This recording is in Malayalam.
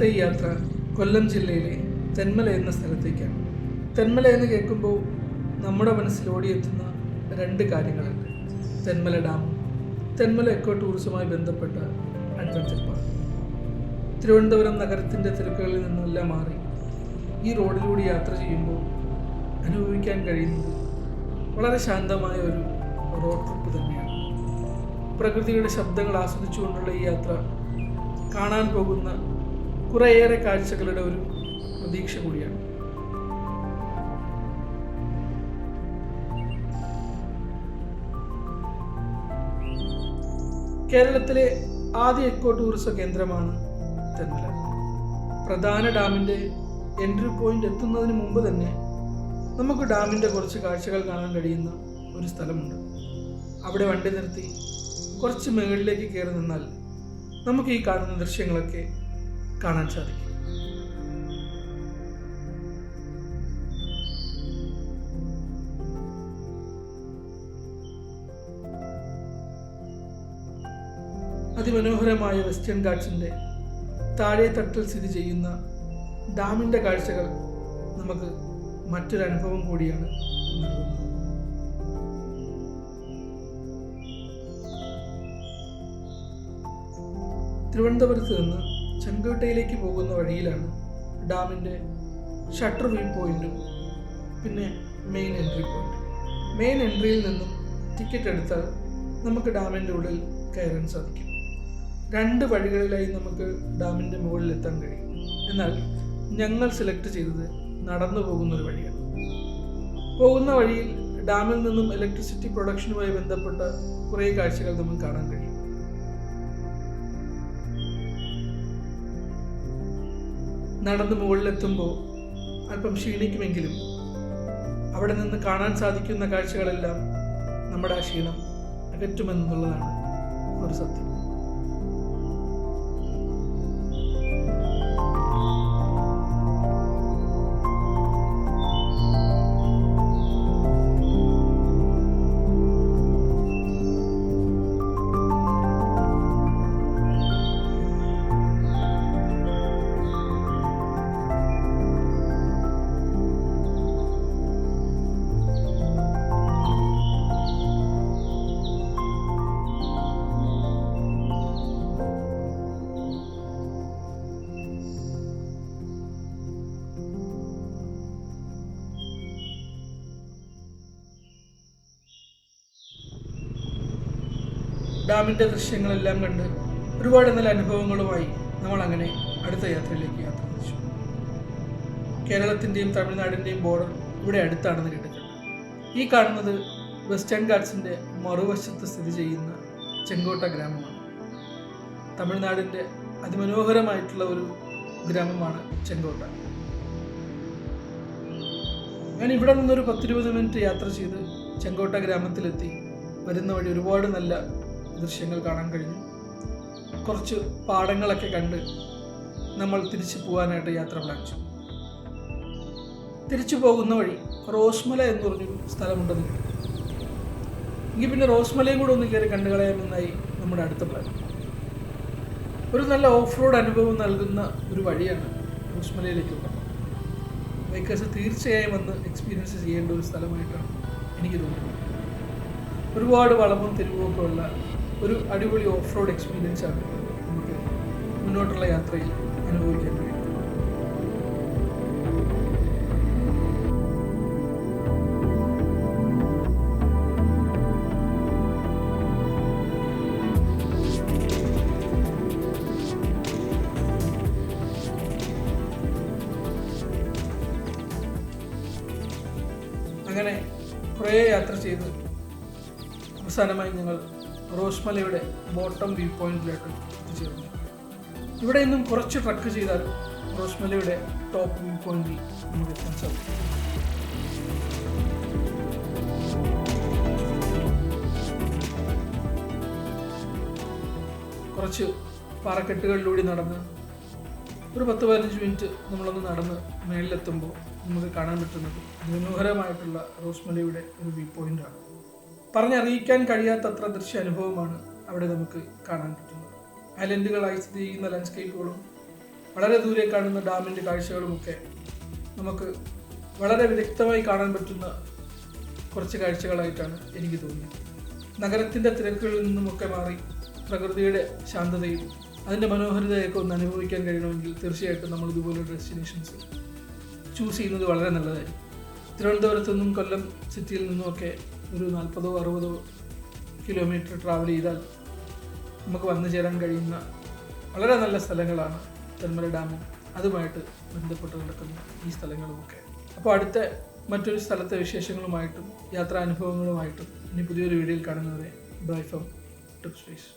ഈ യാത്ര കൊല്ലം ജില്ലയിലെ തെന്മല എന്ന സ്ഥലത്തേക്കാണ്. തെന്മല എന്ന് കേൾക്കുമ്പോൾ നമ്മുടെ മനസ്സിൽ ഓടിയെത്തുന്ന രണ്ട് കാര്യങ്ങളുണ്ട്. തെന്മല ഡാമും തെന്മല എക്കോ ടൂറിസവുമായി ബന്ധപ്പെട്ട അഡ്വഞ്ചർ പാർക്ക്. തിരുവനന്തപുരം നഗരത്തിൻ്റെ തിരക്കുകളിൽ നിന്നെല്ലാം മാറി ഈ റോഡിലൂടെ യാത്ര ചെയ്യുമ്പോൾ അനുഭവിക്കാൻ കഴിയുന്നത് വളരെ ശാന്തമായ ഒരു റോഡ് ട്രിപ്പ് തന്നെയാണ്. പ്രകൃതിയുടെ ശബ്ദങ്ങൾ ആസ്വദിച്ചുകൊണ്ടുള്ള ഈ യാത്ര കാണാൻ പോകുന്ന കുറേയേറെ കാഴ്ചകളുടെ ഒരു പ്രതീക്ഷ കൂടിയാണ്. കേരളത്തിലെ ആദ്യ എക്കോ ടൂറിസം കേന്ദ്രമാണ് തെന്മല. പ്രധാന ഡാമിൻ്റെ എൻട്രി പോയിന്റ് എത്തുന്നതിന് മുമ്പ് തന്നെ നമുക്ക് ഡാമിൻ്റെ കുറച്ച് കാഴ്ചകൾ കാണാൻ കഴിയുന്ന ഒരു സ്ഥലമുണ്ട്. അവിടെ വണ്ടി നിർത്തി കുറച്ച് മുകളിലേക്ക് കയറി നിന്നാൽ നമുക്ക് ഈ കാണുന്ന ദൃശ്യങ്ങളൊക്കെ കാണാൻ സാധിക്കും. അതിമനോഹരമായ വെസ്റ്റേൺ ഗാട്ട്സിൻ്റെ താഴെ തട്ടിൽ സ്ഥിതി ചെയ്യുന്ന ഡാമിൻ്റെ കാഴ്ചകൾ നമുക്ക് മറ്റൊരു അനുഭവം കൂടിയാണ് നൽകുന്നത്. തിരുവനന്തപുരത്ത് നിന്ന് ചെങ്കോട്ടയിലേക്ക് പോകുന്ന വഴിയിലാണ് ഡാമിൻ്റെ ഷട്ടർ വ്യൂ പോയിന്റും പിന്നെ മെയിൻ എൻട്രി പോയിന്റ്. മെയിൻ എൻട്രിയിൽ നിന്നും ടിക്കറ്റ് എടുത്താൽ നമുക്ക് ഡാമിൻ്റെ ഉള്ളിൽ കയറാൻ സാധിക്കും. രണ്ട് വഴികളിലായി നമുക്ക് ഡാമിൻ്റെ മുകളിൽ എത്താൻ കഴിയും. എന്നാൽ ഞങ്ങൾ സെലക്ട് ചെയ്തത് നടന്നു പോകുന്നൊരു വഴിയാണ്. പോകുന്ന വഴിയിൽ ഡാമിൽ നിന്നും ഇലക്ട്രിസിറ്റി പ്രൊഡക്ഷനുമായി ബന്ധപ്പെട്ട കുറേ കാഴ്ചകൾ നമുക്ക് കാണാൻ കഴിയും. നടന്ന് മുകളിലെത്തുമ്പോൾ അല്പം ക്ഷീണിക്കുമെങ്കിലും അവിടെ നിന്ന് കാണാൻ സാധിക്കുന്ന കാഴ്ചകളെല്ലാം നമ്മുടെ ആ ക്ഷീണം അകറ്റുമെന്നുള്ളതാണ് ഒരു സത്യം. ഡാമിൻ്റെ ദൃശ്യങ്ങളെല്ലാം കണ്ട് ഒരുപാട് നല്ല അനുഭവങ്ങളുമായി നമ്മൾ അങ്ങനെ അടുത്ത യാത്രയിലേക്ക് യാത്ര തിരിച്ചു. കേരളത്തിൻ്റെയും തമിഴ്നാടിൻ്റെയും ബോർഡർ ഇവിടെ അടുത്താണെന്ന് കേട്ടിട്ടുണ്ട്. ഈ കാണുന്നത് വെസ്റ്റേൺ ഗാട്ട്സിൻ്റെ മറുവശത്ത് സ്ഥിതി ചെയ്യുന്ന ചെങ്കോട്ട ഗ്രാമമാണ്. തമിഴ്നാടിൻ്റെ അതിമനോഹരമായിട്ടുള്ള ഒരു ഗ്രാമമാണ് ചെങ്കോട്ട. ഞാൻ ഇവിടെ നിന്നൊരു 10-20 മിനിറ്റ് യാത്ര ചെയ്ത് ചെങ്കോട്ട ഗ്രാമത്തിലെത്തി. വരുന്ന വഴി ഒരുപാട് നല്ല ദൃശ്യങ്ങൾ കാണാൻ കഴിഞ്ഞു. കുറച്ച് പാടങ്ങളൊക്കെ കണ്ട് നമ്മൾ തിരിച്ചു പോകാനായിട്ട് യാത്ര പ്ലാൻ ചെയ്തു. തിരിച്ചു പോകുന്ന വഴി റോസ്മല എന്ന് പറഞ്ഞൊരു സ്ഥലമുണ്ടെന്ന് കേട്ടു. എങ്കിൽ പിന്നെ റോസ്മലയും കൂടെ ഒന്ന് കയറി കണ്ടു കളയാമെന്നായി നമ്മുടെ അടുത്ത പ്ലാൻ. ഒരു നല്ല ഓഫ് റോഡ് അനുഭവം നൽകുന്ന ഒരു വഴിയാണ് റോസ്മലയിലേക്കുള്ളത്. ബൈക്കേഴ്സ് തീർച്ചയായും വന്ന് എക്സ്പീരിയൻസ് ചെയ്യേണ്ട ഒരു സ്ഥലമായിട്ടാണ് എനിക്ക് തോന്നുന്നത്. ഒരുപാട് വളവും തെരുവുമൊക്കെ ഉള്ള ഒരു അടിപൊളി ഓഫ് റോഡ് എക്സ്പീരിയൻസ് ആണ് നമുക്ക് മുന്നോട്ടുള്ള യാത്രയിൽ അനുഭവിക്കാൻ കഴിയും. അങ്ങനെ കുറേ യാത്ര ചെയ്ത് അവസാനമായി ഞങ്ങൾ റോസ്മലയുടെ ബോട്ടം വ്യൂ പോയിന്റിലേക്ക് എത്തിച്ചേർന്നു. ഇവിടെ നിന്നും കുറച്ച് ട്രക്ക് ചെയ്താൽ റോസ്മലയുടെ ടോപ്പ് വ്യൂ പോയിന്റിൽ നമുക്ക് എത്താൻ സാധിക്കും. കുറച്ച് പാറക്കെട്ടുകളിലൂടെ നടന്ന് ഒരു 10-15 മിനിറ്റ് നമ്മളൊന്ന് നടന്ന് മേളിലെത്തുമ്പോൾ നമുക്ക് കാണാൻ പറ്റുന്നത് മനോഹരമായിട്ടുള്ള റോസ്മലയുടെ ഒരു വ്യൂ പോയിന്റാണ്. പറഞ്ഞറിയിക്കാൻ കഴിയാത്തത്ര ദൃശ്യാനുഭവമാണ് അവിടെ നമുക്ക് കാണാൻ പറ്റുന്നത്. ഐലൻഡുകളായി സ്ഥിതി ചെയ്യുന്ന ലാൻഡ്സ്കേപ്പുകളും വളരെ ദൂരെ കാണുന്ന ഡാമിൻ്റെ കാഴ്ചകളുമൊക്കെ നമുക്ക് വളരെ വ്യക്തമായി കാണാൻ പറ്റുന്ന കുറച്ച് കാഴ്ചകളായിട്ടാണ് എനിക്ക് തോന്നിയത്. നഗരത്തിൻ്റെ തിരക്കുകളിൽ നിന്നുമൊക്കെ മാറി പ്രകൃതിയുടെ ശാന്തതയും അതിൻ്റെ മനോഹരിതയൊക്കെ ഒന്ന് അനുഭവിക്കാൻ കഴിയണമെങ്കിൽ തീർച്ചയായിട്ടും നമ്മൾ ഇതുപോലുള്ള ഡെസ്റ്റിനേഷൻസ് ചൂസ് ചെയ്യുന്നത് വളരെ നല്ലതായിരിക്കും. തിരുവനന്തപുരത്തു നിന്നും കൊല്ലം സിറ്റിയിൽ നിന്നുമൊക്കെ ഒരു 40-60 കിലോമീറ്റർ ട്രാവൽ ചെയ്താൽ നമുക്ക് വന്നു ചേരാൻ കഴിയുന്ന വളരെ നല്ല സ്ഥലങ്ങളാണ് തെന്മല ഡാമും അതുമായിട്ട് ബന്ധപ്പെട്ട് കിടക്കുന്ന ഈ സ്ഥലങ്ങളുമൊക്കെ. അപ്പോൾ അടുത്ത മറ്റൊരു സ്ഥലത്തെ വിശേഷങ്ങളുമായിട്ടും യാത്രാ അനുഭവങ്ങളുമായിട്ടും ഇനി പുതിയൊരു വീഡിയോയിൽ കാണുന്നവരെ ബൈ ഫ്രം ട്രിപ്പ് സ്പേസ്.